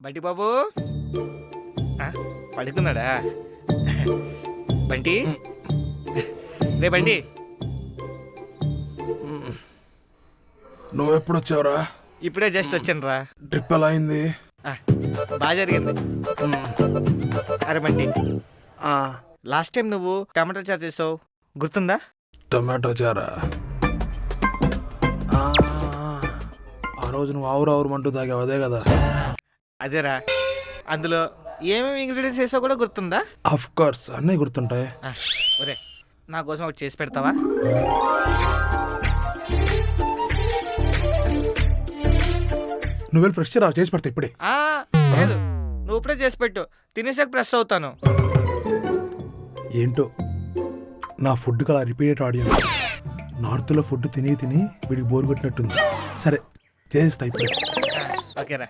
బంటి బాబు పడుకున్నాడా? బంటి రే బంటి, నువ్వెప్పుడు వచ్చావురా? ఇప్పుడే జస్ట్ వచ్చాను రా. ట్రిప్ ఎలా అయింది? బాగా జరిగింది. అరే బంటి, లాస్ట్ టైం నువ్వు టమాటో చారు చేసావు, గుర్తుందా? టమాటో చారా? ఆ రోజు నువ్వు ఆవురు మంటూ తాగావు అదే కదా? అదేరా. అందులో ఏమేమి ఇంగ్రీడియంట్స్ వేసావు కూడా గుర్తుందా? ఆఫ్ కోర్స్, అన్నీ గుర్తుంటాయి. ఒరే, నా కోసం ఒకటి చేసి పెడతావా? నువ్వు ఫ్రెష్ రా, చేసి పెడతా ఇప్పుడే. లేదు, నువ్వు ఇప్పుడే చేసి పెట్టు, తినేసాక ప్రెస్ అవుతాను. ఏంటో నా ఫుడ్కి అలా రిపీటెడ్ ఆడియన్స్. నార్త్లో ఫుడ్ తిని తిని వీడికి బోర్ కొట్టినట్టుంది. సరే చేసేస్తా ఇప్పుడే. ఓకేరా.